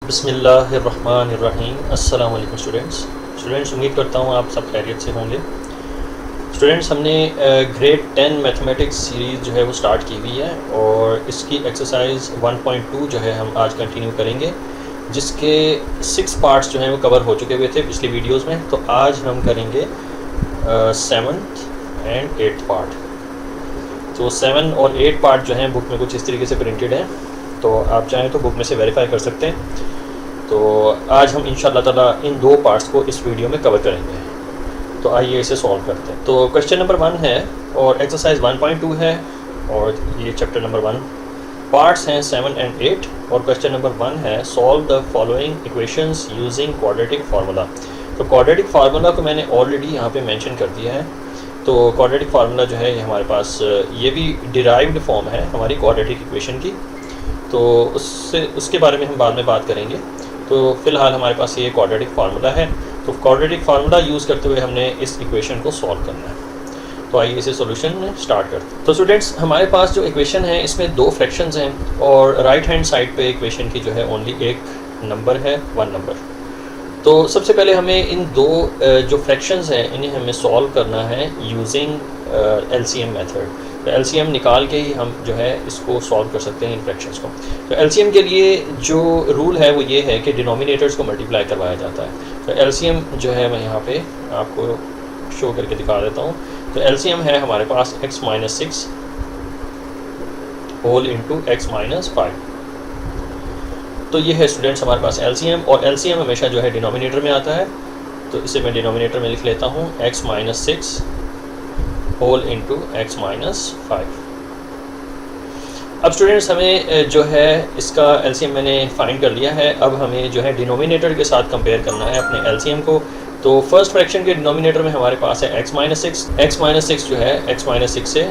बिस्मिल्लाहिर्रहमानिर्रहीम। अस्सलाम वालेकुम स्टूडेंट्स, उम्मीद करता हूँ आप सब खैरियत से होंगे। स्टूडेंट्स, हमने ग्रेड 10 मैथमेटिक्स सीरीज़ जो है वो स्टार्ट की हुई है और इसकी एक्सरसाइज 1.2 जो है हम आज कंटिन्यू करेंगे, जिसके 6 पार्ट्स जो हैं वो कवर हो चुके हुए थे पिछली वीडियोस में। तो आज हम करेंगे 7th एंड 8th पार्ट। तो 7 और 8 पार्ट जो हैं बुक में कुछ इस तरीके से प्रिंटेड हैं, तो आप चाहें तो बुक में से वेरीफाई कर सकते हैं। तो आज हम इंशाअल्लाह ताला इन 2 पार्ट्स को इस वीडियो में कवर करेंगे। तो आइए इसे सॉल्व करते हैं। तो क्वेश्चन नंबर 1 है और एक्सरसाइज 1.2 है और ये चैप्टर नंबर 1। पार्ट्स हैं 7 एंड 8 और क्वेश्चन नंबर 1 है solve the following equations using quadratic formula. तो क्वाड्रेटिक फार्मूला को मैंने ऑलरेडी यहाँ पे मेंशन कर दिया है। तो क्वाड्रेटिक फार्मूला जो है ये हमारे पास ये भी डिराइव्ड फॉर्म है हमारी क्वाड्रेटिक इक्वेशन की, तो उसके बारे में हम बाद में बात करेंगे। तो फ़िलहाल हमारे पास ये क्वाड्रेटिक फार्मूला है, तो क्वाड्रेटिक फार्मूला यूज़ करते हुए हमने इस इक्वेशन को सॉल्व करना है। तो आइए इसे सॉल्यूशन में स्टार्ट करते हैं। तो स्टूडेंट्स, हमारे पास जो इक्वेशन है इसमें 2 फ्रैक्शंस हैं और राइट हैंड साइड पे इक्वेशन की जो है ओनली एक नंबर है, 1 नंबर। तो सबसे पहले हमें इन 2 जो फ्रैक्शंस हैं इन्हें हमें सॉल्व करना है यूजिंग LCM मेथड। तो LCM निकाल के ही हम जो है इसको सॉल्व कर सकते हैं इन फ्रैक्शंस को। तो LCM के लिए जो रूल है वो ये है कि डिनोमिनेटर्स को मल्टीप्लाई करवाया जाता है। तो LCM जो है मैं यहाँ पे आपको शो करके दिखा देता हूँ। तो LCM है हमारे पास x-6 होल इंटू x-5। तो ये है स्टूडेंट्स हमारे पास LCM, और LCM हमेशा जो है डिनोमिनेटर में आता है। तो इसे मैं डिनोमिनेटर में लिख लेता हूँ x-6 होल इंटू x-5। अब स्टूडेंट्स हमें जो है इसका LCM मैंने फाइंड कर लिया है। अब हमें जो है डिनोमिनेटर के साथ कंपेयर करना है अपने LCM को। तो फर्स्ट फ्रैक्शन के डिनोमिनेटर में हमारे पास है x-6 जो है x-6 से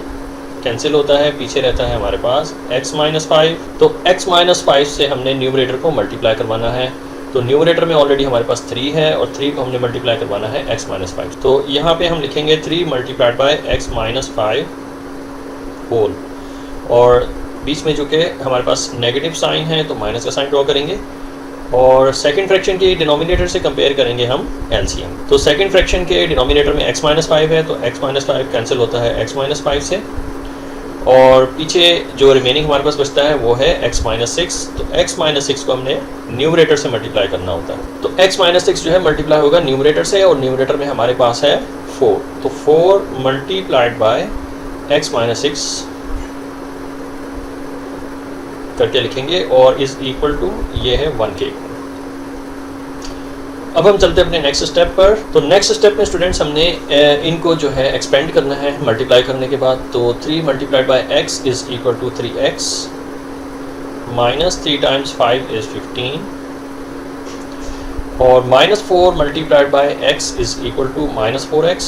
कैंसिल होता है, पीछे रहता है हमारे पास x-5। तो x-5 से हमने न्यूमरेटर को मल्टीप्लाई करवाना है। तो न्यूमरेटर में ऑलरेडी हमारे पास 3 है और 3 को हमने मल्टीप्लाई करवाना है x-5। तो यहाँ पे हम लिखेंगे 3 मल्टीप्लाइड बाय x-5 होल, और बीच में जो कि हमारे पास नेगेटिव साइन है तो माइनस का साइन ड्रॉ करेंगे। और सेकंड फ्रैक्शन के डिनोमिनेटर से कंपेयर करेंगे हम LCM। तो सेकंड फ्रैक्शन के डिनोमिनेटर में x-5 है, तो x-5 कैंसिल होता है x-5 से, और पीछे जो रिमेनिंग हमारे पास बचता है वो है x-6। तो x-6 को हमने न्यूमरेटर से मल्टीप्लाई करना होता है। तो x-6 जो है मल्टीप्लाई होगा न्यूमरेटर से, और न्यूमरेटर में हमारे पास है 4। तो 4 मल्टीप्लाइड बाय x-6 करके लिखेंगे और इज इक्वल टू ये है 1 के। अब हम चलते हैं अपने नेक्स्ट स्टेप पर। तो नेक्स्ट स्टेप में स्टूडेंट्स हमने इनको जो है एक्सपेंड करना है मल्टीप्लाई करने के बाद। तो 3 multiplied by x is equal to 3x, minus 3 times 5 is 15, और minus 4 multiplied by x is equal to minus 4x,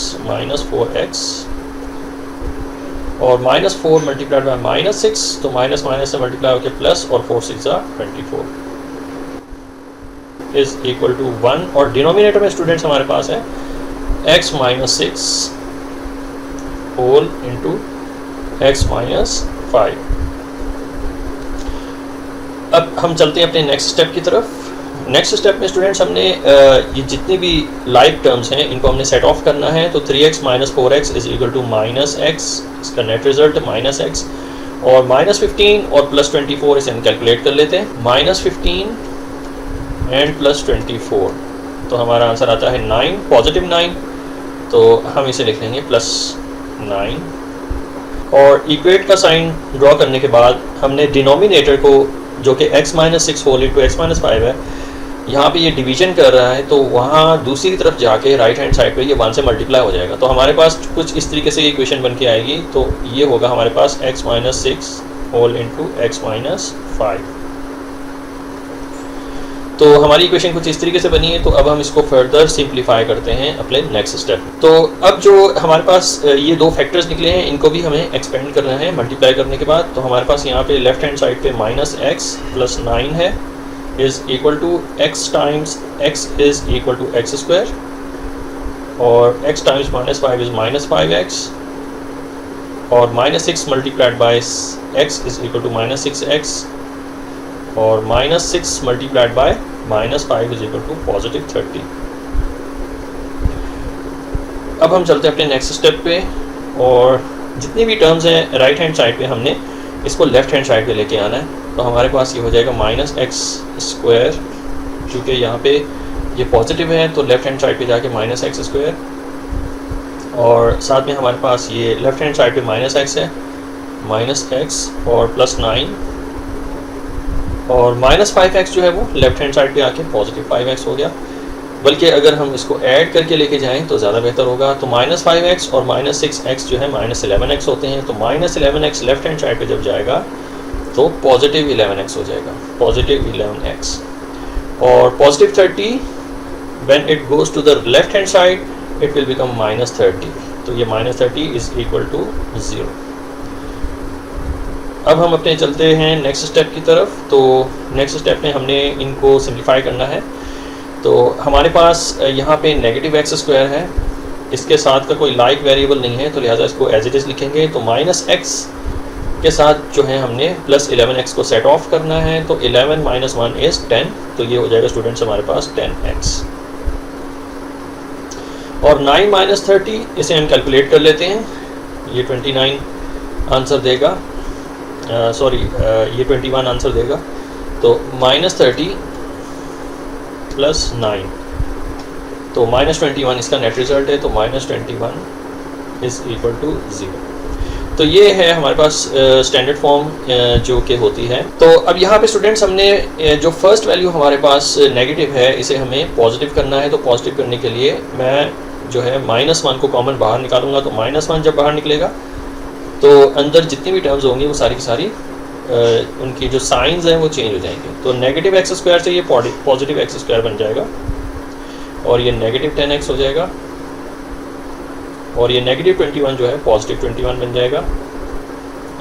और माइनस 4 मल्टीप्लाइड बाय माइनस 6, तो माइनस माइनस से मल्टीप्लाई होकर प्लस, और 4 6 24 इज इक्वल टू 1। और डिनोमिनेटर में students हमारे पास है x-6 होल इंटू x-5। अब हम चलते हैं अपने नेक्स्ट स्टेप की तरफ। नेक्स्ट स्टेप में स्टूडेंट्स हमने ये जितनी भी लाइव टर्म्स हैं इनको हमने सेट ऑफ करना है। तो 3x minus 4x is equal to minus x, इसका नेट रिजल्ट माइनस x, और माइनस 15 और प्लस 24 इसे हम कैलकुलेट कर लेते हैं। माइनस 15 एंड प्लस 24, तो हमारा आंसर आता है 9, पॉजिटिव 9। तो हम इसे लिख लेंगे प्लस 9, और इक्वेट का साइन ड्रॉ करने के बाद हमने डिनोमिनेटर को जो कि x-6 होल इंटू x-5 है, यहाँ पे ये डिवीजन कर रहा है, तो वहाँ दूसरी तरफ जाके राइट हैंड साइड पे ये 1 से मल्टीप्लाई हो जाएगा। तो हमारे पास कुछ इस तरीके से इक्वेशन बन के आएगी। तो ये होगा हमारे पास x-6 होल इंटू x-5। तो हमारी इक्वेशन कुछ इस तरीके से बनी है। तो अब हम इसको फर्दर सिंप्लीफाई करते हैं अपने नेक्स्ट स्टेप। तो अब जो हमारे पास ये 2 फैक्टर्स निकले हैं इनको भी हमें एक्सपेंड करना है मल्टीप्लाई करने के बाद। तो हमारे पास यहाँ पे लेफ्ट हैंड साइड पे माइनस x प्लस 9 है is equal to x times x is equal to x square, और x times minus 5 is minus 5x, और minus 6 multiplied by x is equal to minus 6x, और -6 multiplied by -5 is equal to +30। अब हम चलते हैं अपने next step पे, और जितनी भी टर्म्स हैं राइट हैंड साइड पे हमने इसको लेफ़्ट हैंड साइड पे लेके आना है। तो हमारे पास ये हो जाएगा -x², चूँकि यहाँ पे ये पॉजिटिव है तो लेफ़्ट हैंड साइड पे जाके -x², और साथ में हमारे पास ये लेफ़्ट हैंड साइड पे -x है, -x और +9, और -5x जो है वो लेफ़्ट हैंड साइड पे आके +5x हो गया। बल्कि अगर हम इसको ऐड करके लेके जाएं तो ज़्यादा बेहतर होगा। तो -5x और -6x जो है -11x होते हैं। तो -11x लेफ़्ट हैंड साइड पे जब जाएगा तो +11x हो जाएगा, +11x। और +30 when it goes to the left hand side it will become -30। तो ये -30 इज़ इक्वल टू 0। अब हम अपने चलते हैं नेक्स्ट स्टेप की तरफ। तो नेक्स्ट स्टेप में हमने इनको सिम्प्लीफाई करना है। तो हमारे पास यहाँ पे -x² है, इसके साथ का कोई लाइक वेरिएबल नहीं है, तो लिहाजा इसको एज इट इज़ लिखेंगे। तो -x के साथ जो है हमने +11x को सेट ऑफ करना है। तो 11 - 1 इज़ 10, तो ये हो जाएगा स्टूडेंट्स हमारे पास 10x। और 9 - 30 इसे हम कैलकुलेट कर लेते हैं, ये 29 आंसर देगा, ये 21 आंसर देगा। तो -30 + 9, तो -21 इसका नेट रिज़ल्ट है। तो -21 इज़ इक्वल टू 0। तो ये है हमारे पास स्टैंडर्ड फॉर्म जो कि होती है। तो अब यहाँ पे स्टूडेंट्स हमने जो फर्स्ट वैल्यू हमारे पास नेगेटिव है इसे हमें पॉजिटिव करना है। तो पॉजिटिव करने के लिए मैं जो है -1 को कॉमन बाहर निकालूंगा। तो -1 जब बाहर निकलेगा तो अंदर जितनी भी टर्म्स होंगी वो सारी की सारी उनकी जो साइंस हैं वो चेंज हो जाएंगे। तो -x² से ये पॉजिटिव x² बन जाएगा, और ये -10x हो जाएगा, और ये -21 जो है +21 बन जाएगा,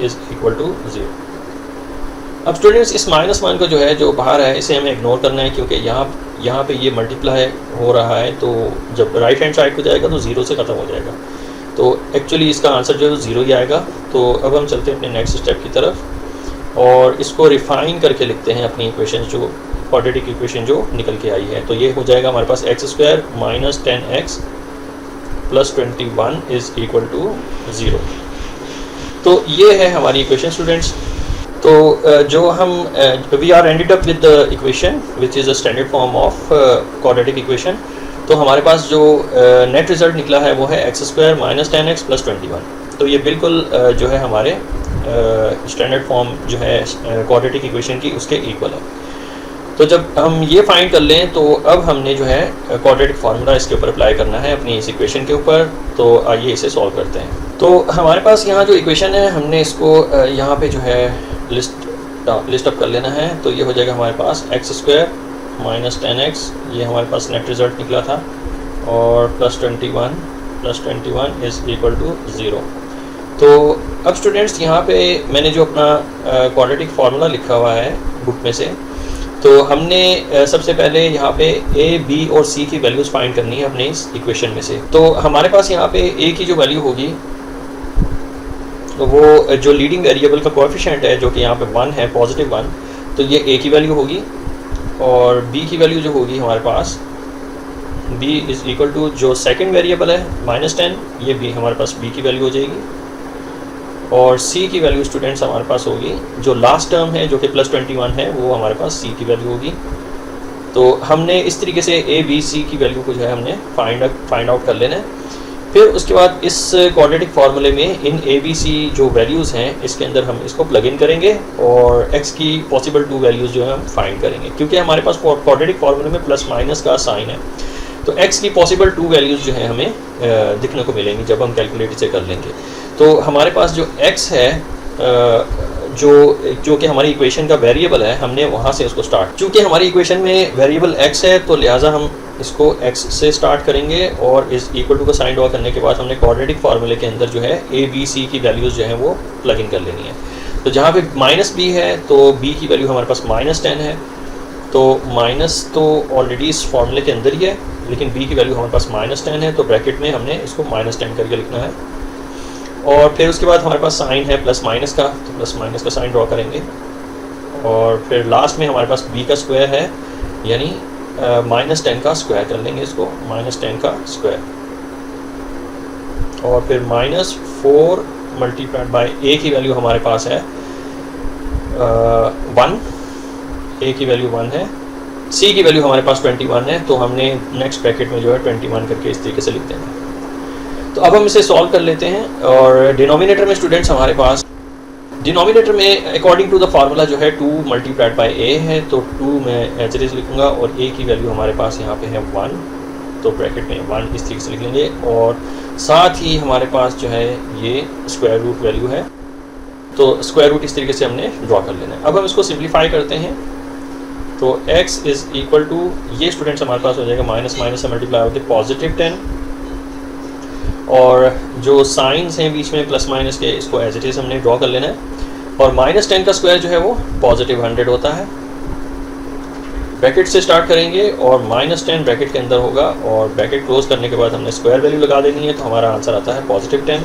इज़ इक्वल टू 0। अब स्टूडेंट्स इस -1 को जो है जो बाहर है इसे हमें इग्नोर करना है, क्योंकि यहाँ पे ये मल्टीप्लाई हो रहा है। तो जब राइट हैंड साइड को जाएगा तो 0 से ख़त्म हो जाएगा। तो एक्चुअली इसका आंसर जो है 0 ही आएगा। तो अब हम चलते हैं अपने नेक्स्ट स्टेप की तरफ, और इसको रिफ़ाइन करके लिखते हैं अपनी इक्वेशन, जो क्वाड्रेटिक इक्वेशन जो निकल के आई है। तो ये हो जाएगा हमारे पास x² - 10x + 21 is equal to 0। तो ये है हमारी इक्वेशन स्टूडेंट्स। तो जो हम we are ended up with the equation which is a standard form of quadratic equation. तो हमारे पास जो नेट रिज़ल्ट निकला है वो है x² - 10x + 21। तो ये बिल्कुल जो है हमारे स्टैंडर्ड फॉर्म जो है क्वाड्रेटिक इक्वेशन की उसके इक्वल है। तो जब हम ये फाइंड कर लें तो अब हमने जो है क्वाड्रेटिक फार्मूला इसके ऊपर अप्लाई करना है अपनी इस इक्वेशन के ऊपर। तो आइए इसे सॉल्व करते हैं। तो हमारे पास यहाँ जो इक्वेशन है हमने इसको यहाँ पे जो है लिस्ट अप कर लेना है। तो ये हो जाएगा हमारे पास x² - 10x, ये हमारे पास नेट रिज़ल्ट निकला था, और +21 इज़ इक्वल टू 0। तो अब स्टूडेंट्स यहाँ पे मैंने जो अपना क्वाड्रेटिक फार्मूला लिखा हुआ है बुक में से, तो हमने सबसे पहले यहाँ पे a, b और c की वैल्यूज़ फाइंड करनी है अपने इस इक्वेशन में से। तो हमारे पास यहाँ पे a की जो वैल्यू होगी तो वो जो लीडिंग वेरिएबल का कोएफिशिएंट है जो कि यहाँ पे 1 है, +1, तो ये a की वैल्यू होगी। और b की वैल्यू जो होगी हमारे पास b इज़ इक्वल टू जो सेकंड वेरिएबल है -10, ये b हमारे पास b की वैल्यू हो जाएगी। और c की वैल्यू स्टूडेंट्स हमारे पास होगी जो लास्ट टर्म है जो कि +21 है, वो हमारे पास c की वैल्यू होगी। तो हमने इस तरीके से a, b, c की वैल्यू को जो है हमने फाइंड आउट कर लेना है। फिर उसके बाद इस क्वाड्रेटिक फार्मूले में इन a, b, c जो वैल्यूज़ हैं इसके अंदर हम इसको प्लग इन करेंगे, और x की पॉसिबल 2 वैल्यूज़ जो है हम फाइंड करेंगे, क्योंकि हमारे पास क्वाड्रेटिक फार्मूले में +- का साइन है। तो x की पॉसिबल 2 वैल्यूज़ जो है हमें दिखने को मिलेंगी जब हम कैलकुलेट इसे कर लेंगे। तो हमारे पास जो x है जो कि हमारी इक्वेशन का वेरिएबल है, हमने वहाँ से उसको स्टार्ट, चूँकि हमारी इक्वेशन में वेरिएबल x है तो लिहाजा हम इसको x से स्टार्ट करेंगे, और इस इक्वल टू का साइन ड्रॉ करने के बाद हमने क्वाड्रेटिक फार्मूले के अंदर जो है a, b, c की वैल्यूज़ जो हैं वो प्लग इन कर लेनी है। तो जहाँ पे -b है तो b की वैल्यू हमारे पास -10 है, तो माइनस तो ऑलरेडी इस फार्मूले के अंदर ही है, लेकिन b की वैल्यू हमारे पास -10 है, तो ब्रैकेट में हमने इसको -10 करके लिखना है। और फिर उसके बाद हमारे पास साइन है +- का, तो +- का साइन ड्रॉ करेंगे। और फिर लास्ट में हमारे पास b का स्क्वायर है, यानी -10 का स्क्वायर कर लेंगे इसको, -10 का स्क्वायर, और फिर -4 मल्टीप्लाइड बाय ए की वैल्यू हमारे पास है 1, ए की वैल्यू 1 है, सी की वैल्यू हमारे पास 21 है, तो हमने नेक्स्ट ब्रैकेट में जो है 21 करके इस तरीके से लिख देंगे। तो अब हम इसे सॉल्व कर लेते हैं, और डिनोमिनेटर में स्टूडेंट्स हमारे पास, डिनोमिनेटर में अकॉर्डिंग टू द फार्मूला जो है 2 मल्टीप्लाइड बाय ए है, तो 2 मैं एज इट इज़ लिखूँगा, और ए की वैल्यू हमारे पास यहाँ पे है 1, तो ब्रैकेट में 1 इस तरीके से लिख लेंगे, और साथ ही हमारे पास जो है ये स्क्वायर रूट वैल्यू है, तो स्क्वायर रूट इस तरीके से हमने ड्रॉ कर लेना है। अब हम इसको सिंप्लीफाई करते हैं, तो x इज़ इक्वल टू, ये स्टूडेंट्स हमारे पास हो जाएगा माइनस माइनस से मल्टीप्लाई होते +10, और जो साइंस हैं बीच में प्लस माइनस के, इसको एज इट इज़ हमने ड्रॉ कर लेना है, और -10 का स्क्वायर जो है वो +100 होता है। ब्रैकेट से स्टार्ट करेंगे और -10 ब्रैकेट के अंदर होगा, और ब्रैकेट क्लोज करने के बाद हमने स्क्वायर वैल्यू लगा देनी है, तो हमारा आंसर आता है +10,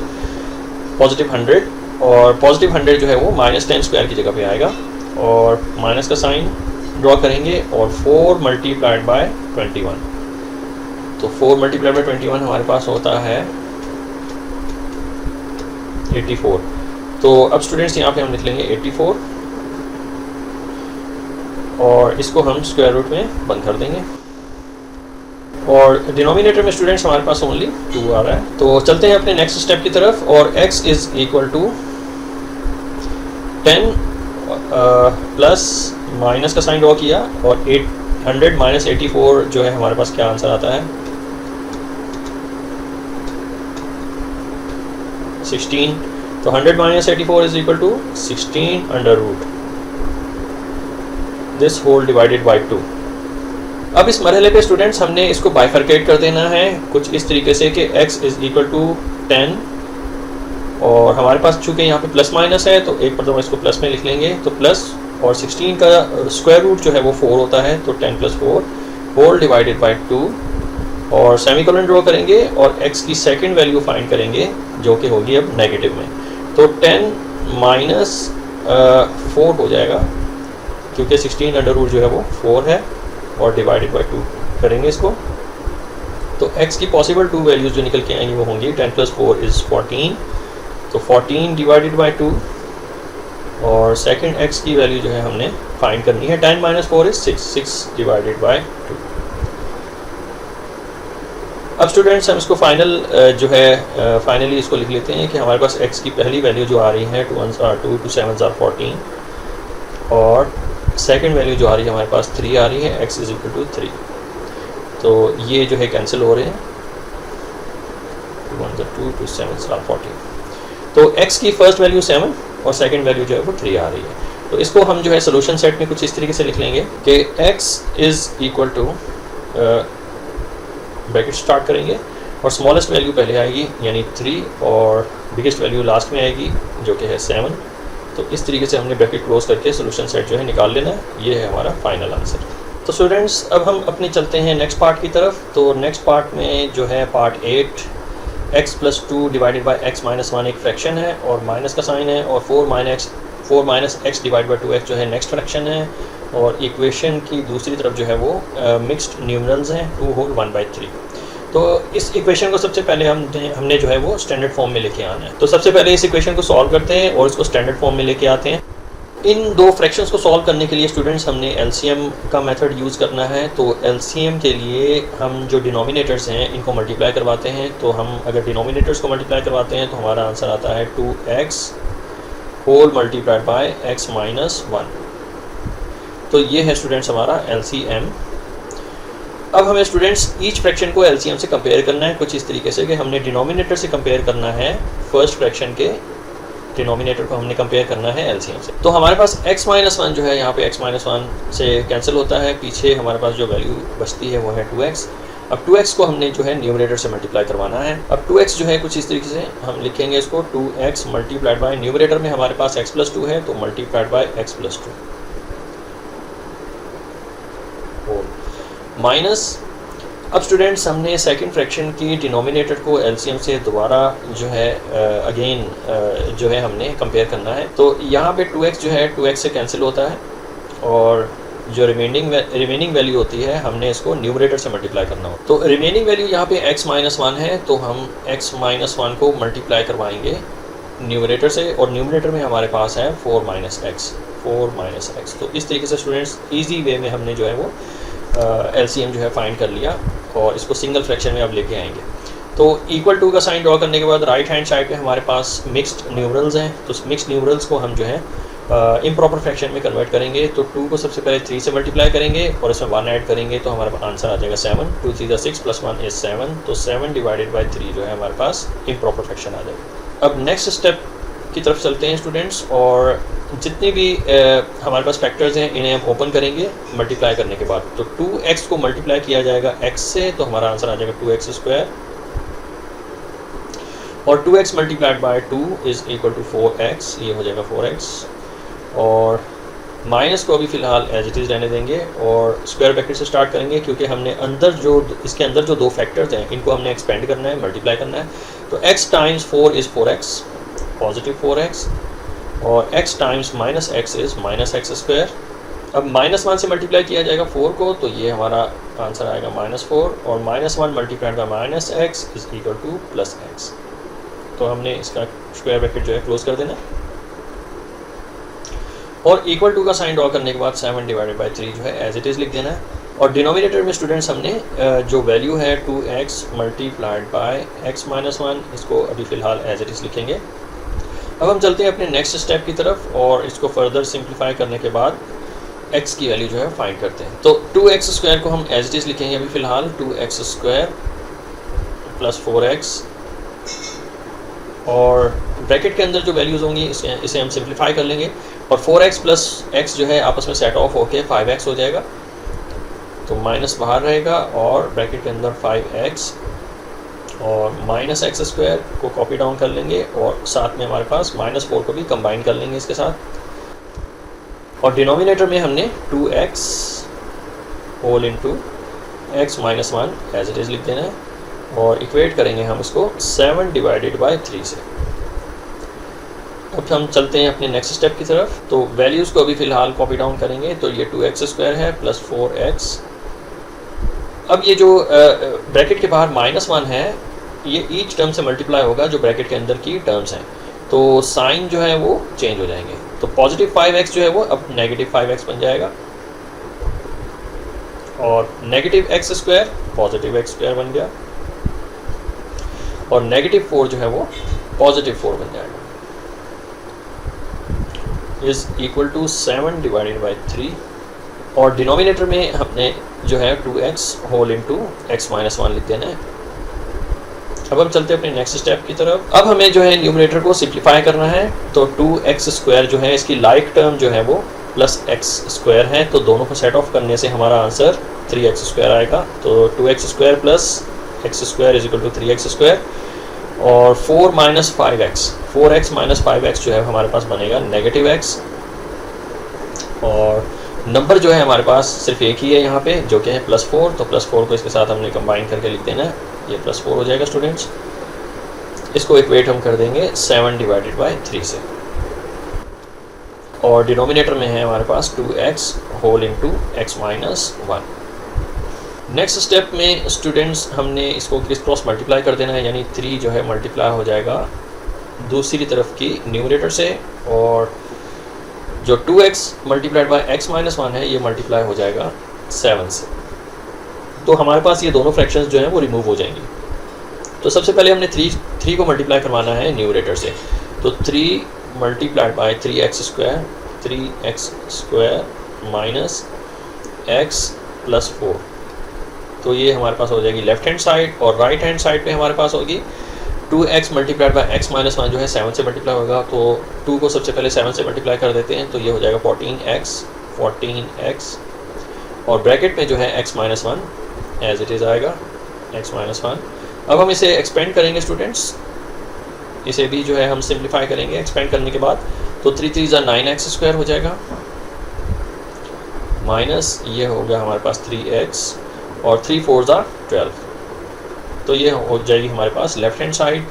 +100, और +100 जो है वो -10 स्क्वायर की जगह पे आएगा, और माइनस का साइन ड्रॉ करेंगे, और 4 मल्टीप्लाइड बाय 21, तो 4 मल्टीप्लाइड बाय 21 हमारे पास होता है 84। तो अब स्टूडेंट्स यहाँ पे हम लिख लेंगे 84, और इसको हम स्क्वायर रूट में बंद कर देंगे, और डिनोमिनेटर में स्टूडेंट्स हमारे पास ओनली 2 आ रहा है। तो चलते हैं अपने नेक्स्ट स्टेप की तरफ, और x is equal to 10 plus minus का साइन ड्रॉ किया, और 800 माइनस 84 जो है हमारे पास क्या आंसर आता है 16, तो 100 माइनस 84 is equal to 16 under root this whole divided by 2। अब इस मरहले पे स्टूडेंट्स हमने इसको बाइफरकेट कर देना है कुछ इस तरीके से कि x इज इक्वल टू 10, और हमारे पास चूँकि यहाँ पे प्लस माइनस है, तो एक पर इसको प्लस में लिख लेंगे, तो प्लस, और 16 का स्क्वायर रूट जो है वो 4 होता है, तो 10 + 4 होल डिवाइडेड बाई 2, और सेमीकोलन ड्रॉ करेंगे, और x की सेकंड वैल्यू फाइंड करेंगे जो कि होगी अब नेगेटिव में, तो 10 माइनस 4 हो जाएगा, क्योंकि 16 अंडर रूट जो है वो 4 है, और डिवाइडेड बाई 2 करेंगे इसको, तो x की पॉसिबल 2 वैल्यूज़ जो निकल के आएंगी वो होंगी 10 + 4 इज़ 14, तो 14 डिवाइडेड बाई 2, और सेकंड x की वैल्यू जो है हमने फाइंड करनी है, 10 - 4 इज़ 6, 6 डिवाइडेड बाई 2। अब स्टूडेंट्स हम इसको फाइनल जो है फाइनली इसको लिख लेते हैं कि हमारे पास x की पहली वैल्यू जो आ रही है 2 1s are 2, 2 7s are 14, और सेकंड वैल्यू जो आ रही है हमारे पास 3 आ रही है, x इज़ इक्वल टू 3, तो ये जो है कैंसिल हो रहे हैं, 2 1s are 2, 2 7s are 14, तो x की फर्स्ट वैल्यू 7 और सेकंड वैल्यू जो है वो 3 आ रही है, तो इसको हम जो है सोल्यूशन सेट में कुछ इस तरीके से लिख लेंगे कि x is equal to, bracket start करेंगे, और स्मॉलेस्ट वैल्यू पहले आएगी यानी 3, और बिगेस्ट वैल्यू लास्ट में आएगी जो कि है 7, तो इस तरीके से हमने ब्रैकेट क्लोज करके सोल्यूशन सेट जो है निकाल लेना है, ये है हमारा फाइनल आंसर। तो स्टूडेंट्स अब हम अपने चलते हैं नेक्स्ट पार्ट की तरफ, तो नेक्स्ट पार्ट में जो है part 8, x + 2 divided by x - 1 एक फ्रैक्शन है, और माइनस का साइन है, और 4 minus x divide by 2x जो है नेक्स्ट फ्रैक्शन है, और इक्वेशन की दूसरी तरफ जो है वो मिक्स्ड न्यूमरल्स हैं 2 होल 1/3। तो इस इक्वेशन को सबसे पहले हमने जो है वो स्टैंडर्ड फॉर्म में लेके आना है, तो सबसे पहले इस इक्वेशन को सॉल्व करते हैं और इसको स्टैंडर्ड फॉर्म में लेके आते हैं। इन दो फ्रैक्शंस को सॉल्व करने के लिए स्टूडेंट्स हमने एलसीएम का मेथड यूज़ करना है, तो एलसीएम के लिए हम जो डिनोमिनेटर्स हैं इनको मल्टीप्लाई करवाते हैं, तो हम अगर डिनोमिनेटर्स को मल्टीप्लाई करवाते हैं तो हमारा आंसर आता है 2x whole multiplied by x - 1, तो ये है स्टूडेंट्स हमारा एलसीएम। अब हमें स्टूडेंट्स ईच फ्रैक्शन को एलसीएम से कंपेयर करना है कुछ इस तरीके से कि हमने डिनोमिनेटर से कंपेयर करना है, फर्स्ट फ्रैक्शन के डिनोमिनेटर को हमने कंपेयर करना है एलसीएम से। तो हमारे पास x - 1 जो है यहाँ पे x - 1 से कैंसिल होता है, पीछे हमारे पास जो वैल्यू बचती है वो है 2x। अब 2x को हमने जो है न्यूमरेटर से मल्टीप्लाई करवाना है। अब 2x जो है कुछ इस तरीके से हम लिखेंगे इसको, 2x मल्टीप्लाइड बाय न्यूमरेटर में हमारे पास x + 2 है, तो मल्टीप्लाइड बाय x + 2 माइनस। अब स्टूडेंट्स हमने सेकंड फ्रैक्शन की डिनोमिनेटर को एलसीएम से दोबारा जो है अगेन जो है हमने कंपेयर करना है, तो यहाँ पे 2x जो है 2x से कैंसिल होता है, और जो रिमेनिंग वैल्यू होती है हमने इसको न्यूमरेटर से मल्टीप्लाई करना हो। तो रिमेनिंग वैल्यू यहाँ पे x-1 है, तो हम x-1 को मल्टीप्लाई करवाएंगे न्यूमरेटर से, और न्यूमरेटर में हमारे पास है 4 माइनस एक्स। तो इस तरीके से स्टूडेंट्स इजी वे में हमने जो है वो एलसीएम जो है फाइंड कर लिया, और इसको सिंगल फ्रैक्शन में अब लेके आएंगे। तो इक्वल टू का साइन ड्रॉ करने के बाद राइट हैंड साइड पे हमारे पास मिक्स्ड न्यूमरल्स हैं, तो मिक्स्ड न्यूमरल्स को हम जो है इम्प्रॉपर फ्रैक्शन में कन्वर्ट करेंगे। तो 2 को सबसे पहले 3 से मल्टीप्लाई करेंगे और इसमें 1 ऐड करेंगे, तो हमारा आंसर आ जाएगा 7। 2 3 6 प्लस 1 इज 7, तो 7 डिवाइडेड बाई 3 जो है हमारे पास इम्प्रॉपर फ्रैक्शन आ जाएगा। अब नेक्स्ट स्टेप की तरफ चलते हैं स्टूडेंट्स, और जितने भी हमारे पास फैक्टर्स हैं इन्हें हम ओपन करेंगे मल्टीप्लाई करने के बाद। तो 2x को मल्टीप्लाई किया जाएगा x से, तो हमारा आंसर आ जाएगा 2x², और 2x multiplied by 2 is equal to 4x, ये हो जाएगा 4x। और माइनस को अभी फ़िलहाल एज इट इज़ रहने देंगे और स्क्वायर ब्रैकेट से स्टार्ट करेंगे, क्योंकि हमने इसके अंदर जो 2 फैक्टर्स हैं इनको हमने एक्सपेंड करना है, मल्टीप्लाई करना है। तो x times 4 is 4x, positive 4x, और x times minus x is minus x²। अब -1 से मल्टीप्लाई किया जाएगा 4 को, तो ये हमारा आंसर आएगा -4, और -1 multiplied by -x is equal to +x। तो हमने इसका स्क्वायर ब्रैकेट जो है क्लोज कर देना, और इक्वल टू का साइन ड्रॉ करने के बाद 7 डिवाइडेड बाई 3 जो है एज इट इज़ लिख देना है। और डिनोमिनेटर में स्टूडेंट्स हमने जो वैल्यू है 2x मल्टीप्लाइड बाय x-1, इसको अभी फ़िलहाल एज इट इज़ लिखेंगे। अब हम चलते हैं अपने नेक्स्ट स्टेप की तरफ, और इसको फर्दर सिंप्लीफाई करने के बाद x की वैल्यू जो है फाइंड करते हैं। तो 2x² को हम एज इट इज़ लिखेंगे अभी फ़िलहाल, 2x² प्लस 4x, और ब्रैकेट के अंदर जो वैल्यूज़ होंगी इसे हम सिंप्लीफाई कर लेंगे, और 4x प्लस x जो है आपस में सेट ऑफ होके 5x हो जाएगा, तो माइनस बाहर रहेगा, और ब्रैकेट के अंदर 5x और -x² को कॉपी डाउन कर लेंगे, और साथ में हमारे पास -4 को भी कंबाइन कर लेंगे इसके साथ। और डिनोमिनेटर में हमने 2x whole into x-1 as it is लिख देना है, और इक्वेट करेंगे हम इसको 7 डिवाइडेड बाई 3 से। अब हम चलते हैं अपने नेक्स्ट स्टेप की तरफ। तो वैल्यूज़ को अभी फ़िलहाल कॉपी डाउन करेंगे, तो ये 2x² है प्लस 4x। अब ये जो ब्रैकेट के बाहर -1 है, ये ईच टर्म से मल्टीप्लाई होगा जो ब्रैकेट के अंदर की टर्म्स हैं, तो साइन जो है वो चेंज हो जाएंगे। तो पॉजिटिव 5x जो है वो अब नेगेटिव 5x बन जाएगा, और नेगेटिव x² पॉजिटिव x² बन गया, और नेगेटिव 4 जो है वो पॉजिटिव 4 बन जाएगा, is equal to 7 divided by 3। और डिनोमिनेटर में हमने जो है 2x होल इंटू x-1 लिख देना है। अब हम चलते हैं अपने नेक्स्ट स्टेप की तरफ। अब हमें जो है न्यूमरेटर को सिंप्लीफाई करना है, तो 2x² जो है इसकी लाइक टर्म जो है वो +x² है, तो दोनों को सेट ऑफ करने से हमारा आंसर 3x² आएगा। तो 2x² plus x² is equal to 3x², और 4 minus 5x, 4x minus 5x जो है हमारे पास बनेगा नेगेटिव x, और नंबर जो है हमारे पास सिर्फ एक ही है यहाँ पे जो कि है +4, तो +4 को इसके साथ हमने कंबाइन करके लिख देना है, ये +4 हो जाएगा स्टूडेंट्स। इसको इक्वेट हम कर देंगे 7 डिवाइडेड बाई 3 से, और डिनोमिनेटर में है हमारे पास 2x whole into x-1। Next step में स्टूडेंट्स हमने इसको क्रिस क्रॉस मल्टीप्लाई कर देना है, यानी 3 जो है मल्टीप्लाई हो जाएगा दूसरी तरफ की न्यूमरेटर से, और जो 2x मल्टीप्लाइड बाय x-1 है ये मल्टीप्लाई हो जाएगा 7 से। तो हमारे पास ये दोनों फ्रैक्शंस जो हैं वो रिमूव हो जाएंगी। तो सबसे पहले हमने 3 को मल्टीप्लाई करवाना है न्यूमरेटर से, तो 3 multiplied bye 3x² minus x plus 4, तो ये हमारे पास हो जाएगी लेफ्ट हैंड साइड, और राइट हैंड साइड पे हमारे पास होगी 2x मल्टीप्लाइड बाय x-1 जो है 7 से मल्टीप्लाई होगा, तो 2 को सबसे पहले 7 से मल्टीप्लाई कर देते हैं, तो ये हो जाएगा 14x, और ब्रैकेट में जो है x-1 एज इट इज़ आएगा x-1। अब हम इसे एक्सपेंड करेंगे स्टूडेंट्स, इसे भी जो है हम सिंप्लीफाई करेंगे एक्सपेंड करने के बाद, तो 3 3 9x² हो जाएगा, माइनस ये हो गया हमारे पास 3x, और 3 4 12, तो ये हो जाएगी हमारे पास लेफ्ट हैंड साइड,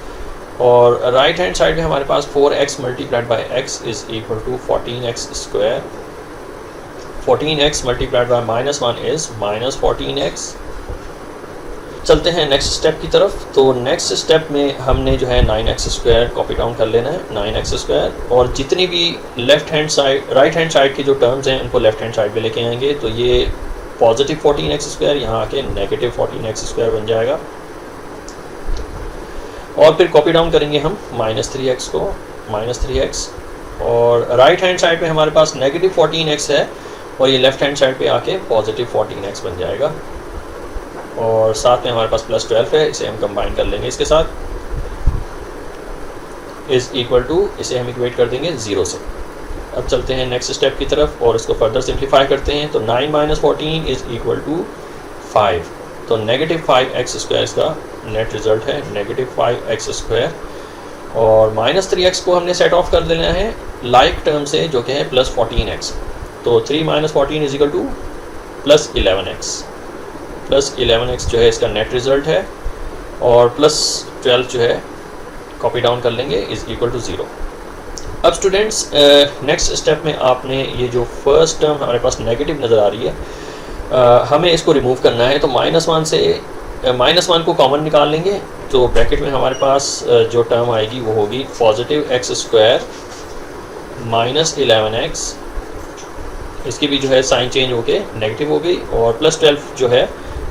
और राइट हैंड साइड में हमारे पास 4x multiplied by x is equal to 14x², 14x multiplied by -1 is -14x। चलते हैं नेक्स्ट स्टेप की तरफ। तो नेक्स्ट स्टेप में हमने जो है 9x² कॉपी डाउन कर लेना है, 9x², और जितनी भी left hand side right hand side की जो टर्म्स हैं उनको लेफ़्ट हैंड साइड पे लेके आएंगे। तो ये पॉजिटिव 14x² यहाँ आके नेगेटिव 14x² बन जाएगा। और फिर कॉपी डाउन करेंगे हम -3x को, -3x, और राइट हैंड साइड पे हमारे पास नेगेटिव 14x है और ये लेफ़्ट हैंड साइड पे आके पॉजिटिव 14x बन जाएगा। और साथ में हमारे पास +12 है, इसे हम कंबाइन कर लेंगे इसके साथ, इज़ इक्वल टू, इसे हम इक्वेट कर देंगे 0 से। अब चलते हैं नेक्स्ट स्टेप की तरफ और इसको फर्दर सिंप्लीफाई करते हैं। तो 9 - 14 इज़ इक्वल टू 5। तो नेगेटिव 5x² इसका नेट रिज़ल्ट है, नेगेटिव 5x²। और -3x को हमने सेट ऑफ कर देना है लाइक टर्म से, जो कि है +14x। तो 3 - 14 is equal to +11x। +11x जो है इसका नेट रिज़ल्ट है, और +12 जो है कॉपी डाउन कर लेंगे, इज़ इक्वल टू 0। अब स्टूडेंट्स नेक्स्ट स्टेप में आपने ये जो फर्स्ट टर्म हमारे पास नेगेटिव नज़र आ रही है, हमें इसको रिमूव करना है। तो -1 से -1 को कॉमन निकाल लेंगे। तो ब्रैकेट में हमारे पास जो टर्म आएगी वो होगी पॉजिटिव x² -11x। इसकी भी जो है साइन चेंज होके नेगेटिव हो गई, और +12 जो है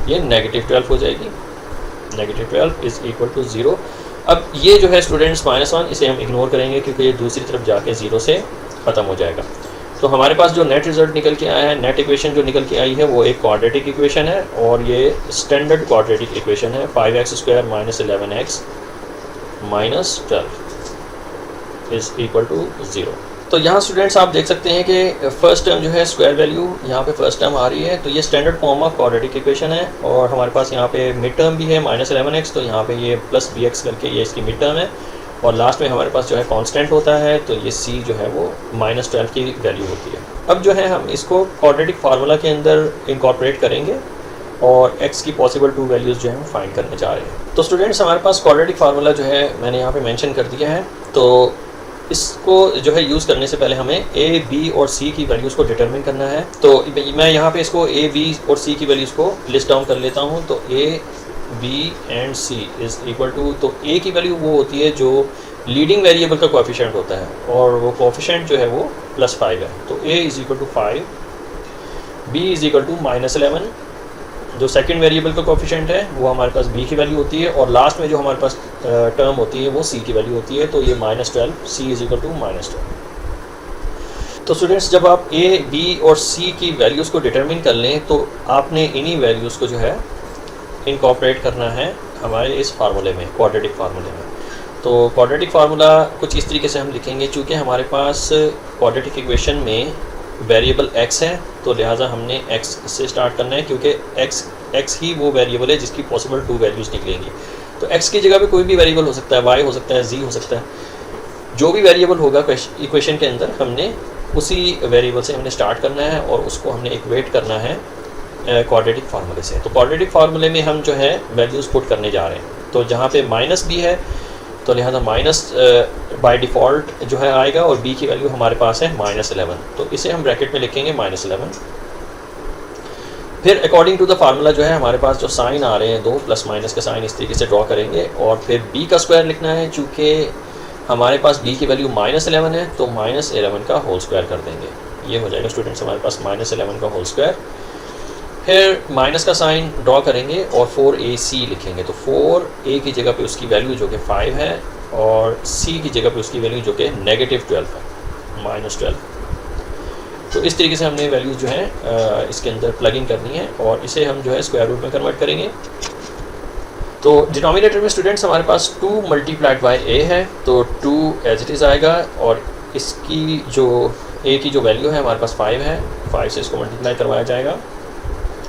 ये -12 हो जाएगी। -12 इज़ इक्वल टू 0। अब ये जो है स्टूडेंट्स -1, इसे हम इग्नोर करेंगे क्योंकि ये दूसरी तरफ जाके 0 से ख़त्म हो जाएगा। तो हमारे पास जो नेट रिज़ल्ट निकल के आया है, नेट इक्वेशन जो निकल के आई है, वो एक क्वाड्रेटिक इक्वेशन है, और ये स्टैंडर्ड क्वाड्रेटिक इक्वेशन है। 5x² -11x -12 is equal to 0। तो यहाँ स्टूडेंट्स आप देख सकते हैं कि फर्स्ट टर्म जो है स्क्वायर वैल्यू यहाँ पे फर्स्ट टर्म आ रही है। तो ये standard form of quadratic equation है, और हमारे पास यहाँ पे मिड टर्म भी है -11x। तो यहाँ पे ये +bx करके ये इसकी मिड टर्म है, और लास्ट में हमारे पास जो है कांस्टेंट होता है। तो ये c जो है वो -12 की वैल्यू होती है। अब जो है हम इसको क्वाड्रेटिक फार्मूला के अंदर इनकॉर्पोरेट करेंगे, और x की पॉसिबल 2 वैल्यूज़ जो है हम फाइंड करने जा रहे हैं। तो स्टूडेंट्स हमारे पास क्वाड्रेटिक फार्मूला जो है मैंने यहाँ पे मेंशन कर दिया है। तो इसको जो है यूज़ करने से पहले हमें a, b और c की वैल्यूज़ को डिटरमिन करना है। तो मैं यहाँ पे इसको a, b और c की वैल्यूज़ को लिस्ट डाउन कर लेता हूँ। तो a, b and c is equal to, तो a की वैल्यू वो होती है जो लीडिंग वेरिएबल का कोएफिशिएंट होता है, और वो कोएफिशिएंट जो है वो +5 है। तो a is equal to 5, b is equal to -11, जो सेकंड वेरिएबल का कोएफिशिएंट है वो हमारे पास b की वैल्यू होती है, और लास्ट में जो हमारे पास टर्म होती है वो c की वैल्यू होती है। तो ये -12, c इज़ इक्वल टू -12। तो स्टूडेंट्स जब आप a, b और c की वैल्यूज़ को डिटरमिन कर लें, तो आपने इन्हीं वैल्यूज़ को जो है इनकॉर्पोरेट करना है हमारे इस फार्मूले में, क्वाड्रेटिक फार्मूले में। तो क्वाड्रेटिक फार्मूला कुछ इस तरीके से हम लिखेंगे। चूँकि हमारे पास क्वाड्रेटिक इक्वेशन में वेरिएबल x है, तो लिहाजा हमने x से स्टार्ट करना है, क्योंकि x ही वो वेरिएबल है जिसकी पॉसिबल 2 वैल्यूज़ निकलेंगी। तो x की जगह पे कोई भी वेरिएबल हो सकता है, y हो सकता है, z हो सकता है। जो भी वेरिएबल होगा इक्वेशन के अंदर, हमने उसी वेरिएबल से हमने स्टार्ट करना है, और उसको हमने इक्वेट करना है क्वाड्रेटिक फार्मूले से। तो क्वाड्रेटिक फार्मूले में हम जो है वैल्यूज़ पुट करने जा रहे हैं। तो जहाँ पे -b है, तो लिहाजा माइनस बाय डिफ़ॉल्ट जो है आएगा, और b की वैल्यू हमारे पास है -11। तो इसे हम ब्रैकेट में लिखेंगे -11। फिर अकॉर्डिंग टू द फार्मूला जो है हमारे पास जो साइन आ रहे हैं, दो प्लस माइनस के साइन इस तरीके से ड्रॉ करेंगे, और फिर b का स्क्वायर लिखना है। चूँकि हमारे पास b की वैल्यू -11 है, तो -11 का होल स्क्वायर कर देंगे। ये हो जाएगा स्टूडेंट्स हमारे पास -11 का होल स्क्वायर। फिर माइनस का साइन ड्रॉ करेंगे और 4ac लिखेंगे। तो 4a की जगह पे उसकी वैल्यू जो कि 5 है, और c की जगह पे उसकी वैल्यू जो कि -12 है, -12। तो इस तरीके से हमने वैल्यूज़ जो है इसके अंदर प्लगिंग करनी है, और इसे हम जो है स्क्वायर रूट में कन्वर्ट करेंगे। तो डिनोमिनेटर में स्टूडेंट्स हमारे पास 2 मल्टीप्लाइड बाय a है, तो 2 एज इट इज़ आएगा, और इसकी जो a की जो वैल्यू है हमारे पास 5 है, 5 से इसको मल्टीप्लाई करवाया जाएगा।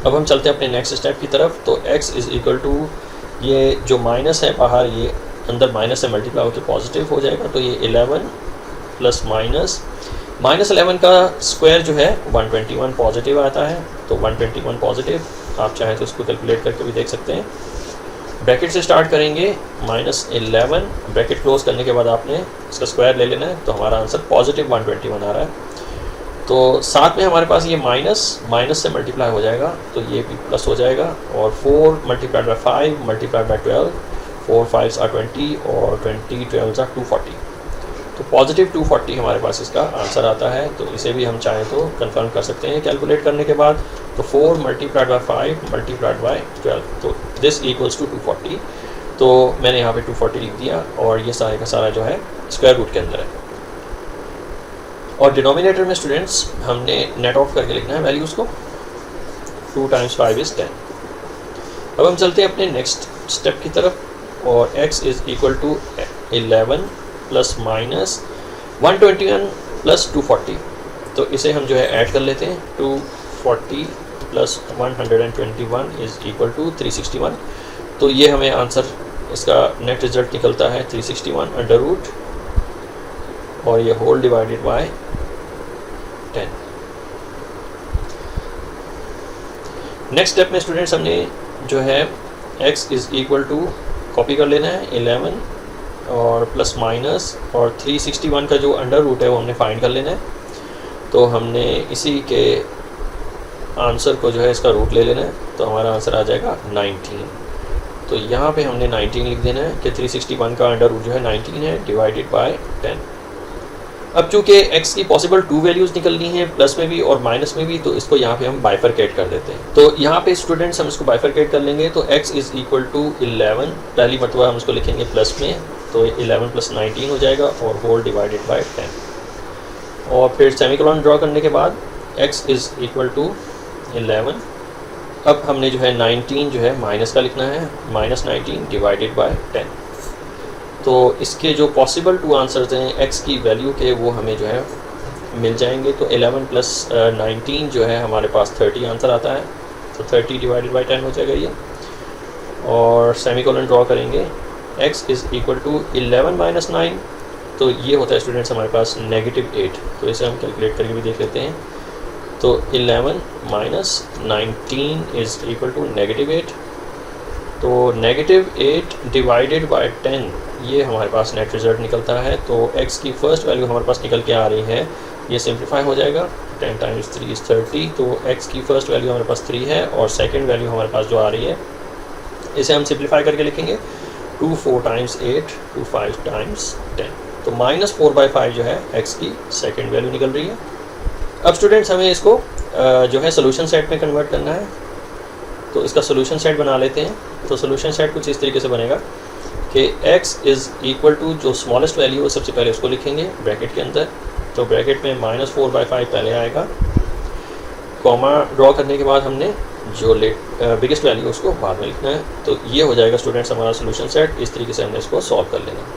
अब हम चलते हैं अपने नेक्स्ट स्टेप की तरफ। तो x इज़ इक्वल टू, ये जो माइनस है बाहर, ये अंदर माइनस से मल्टीप्लाई होकर पॉजिटिव हो जाएगा। तो ये 11 प्लस -11 का स्क्वायर जो है 121 पॉजिटिव आता है। तो 121 पॉजिटिव, आप चाहें तो इसको कैलकुलेट करके भी देख सकते हैं। ब्रैकेट से स्टार्ट करेंगे, -11, ब्रैकेट क्लोज करने के बाद आपने इसका स्क्वायर ले लेना है। तो हमारा आंसर पॉजिटिव 121 आ रहा है। तो साथ में हमारे पास ये माइनस से मल्टीप्लाई हो जाएगा, तो ये भी प्लस हो जाएगा, और 4 multiplied by 5 multiplied by 12, 4 5 are 20 और 20 12 are 240। तो पॉजिटिव 240 हमारे पास इसका आंसर आता है। तो इसे भी हम चाहें तो कंफर्म कर सकते हैं कैलकुलेट करने के बाद। तो 4 मल्टीप्लाइड बाई 5 मल्टीप्लाइड बाई 12, तो दिस इक्वल्स टू 240। तो मैंने यहाँ पे 240 लिख दिया, और ये सारे का सारा जो है स्क्वायर रूट के अंदर है। और डिनोमिनेटर में स्टूडेंट्स हमने नेट ऑफ करके लिखना है वैल्यूज़ को। 2 times 5 is 10। अब हम चलते हैं अपने नेक्स्ट स्टेप की तरफ, और x is equal to 11 plus minus 121 plus 240। तो इसे हम जो है ऐड कर लेते हैं। 240 प्लस 121 इज़ इक्वल टू 361। तो ये हमें आंसर, इसका नेट रिजल्ट निकलता है 361 अंडर रूट, और ये whole divided by 10। Next step में स्टूडेंट्स हमने जो है x is equal to copy कर लेना है 11 और प्लस माइनस, और 361 का जो अंडर रूट है वो हमने फाइंड कर लेना है। तो हमने इसी के आंसर को जो है इसका रूट ले लेना है, तो हमारा आंसर आ जाएगा 19। तो यहाँ पे हमने 19 लिख देना है कि 361 का अंडर रूट जो है 19 है, डिवाइडेड बाय 10। अब चूँकि x की पॉसिबल 2 वैल्यूज़ निकलनी है, प्लस में भी और माइनस में भी, तो इसको यहाँ पे हम बाइफरकेट कर देते हैं। तो यहाँ पे स्टूडेंट्स हम इसको बाइफरकेट कर लेंगे। तो x इज़ इक्वल टू 11, पहली मरतबा हम इसको लिखेंगे प्लस में, तो 11 प्लस 19 हो जाएगा, और होल डिवाइडेड बाय 10। और फिर सेमीकोलन ड्रॉ करने के बाद x इज़ इक्वल टू 11। अब हमने जो है 19 जो है माइनस का लिखना है, माइनस 19 डिवाइडेड बाय 10। तो इसके जो पॉसिबल 2 आंसर्स हैं x की वैल्यू के, वो हमें जो है मिल जाएंगे। तो 11 प्लस 19 जो है हमारे पास 30 आंसर आता है, तो 30 डिवाइडेड बाय 10 हो जाएगा ये। और सेमीकोलन ड्रॉ करेंगे, x is equal to 11 minus 9, तो ये होता है स्टूडेंट्स हमारे पास -8। तो इसे हम कैलकुलेट करके भी देख लेते हैं। तो 11 माइनस 19 इज़ इक्वल टू -8। तो -8 डिवाइडेड बाय 10, ये हमारे पास नेट रिजल्ट निकलता है। तो x की फ़र्स्ट वैल्यू हमारे पास निकल के आ रही है, ये सिंप्लीफाई हो जाएगा, 10 टाइम्स 3 इज़ 30। तो x की फ़र्स्ट वैल्यू हमारे पास 3 है, और सेकंड वैल्यू हमारे पास जो आ रही है, इसे हम सिंप्लीफाई करके लिखेंगे 2 4 टाइम्स 8, 2 5 टाइम्स 10। तो -4/5 जो है x की सेकंड वैल्यू निकल रही है। अब स्टूडेंट्स हमें इसको जो है सोल्यूशन सेट में कन्वर्ट करना है। तो इसका सोल्यूशन सेट बना लेते हैं। तो सोल्यूशन सेट कुछ इस तरीके से बनेगा कि x इज़ इक्वल टू जो स्मॉलेस्ट वैल्यू है सबसे पहले उसको लिखेंगे ब्रैकेट के अंदर। तो ब्रैकेट में -4/5 पहले आएगा, कॉमा ड्रॉ करने के बाद हमने जो बिगेस्ट वैल्यू उसको बाद में लिखना है। तो ये हो जाएगा स्टूडेंट्स हमारा सोल्यूशन सेट। इस तरीके से हमने इसको सॉल्व कर लेना।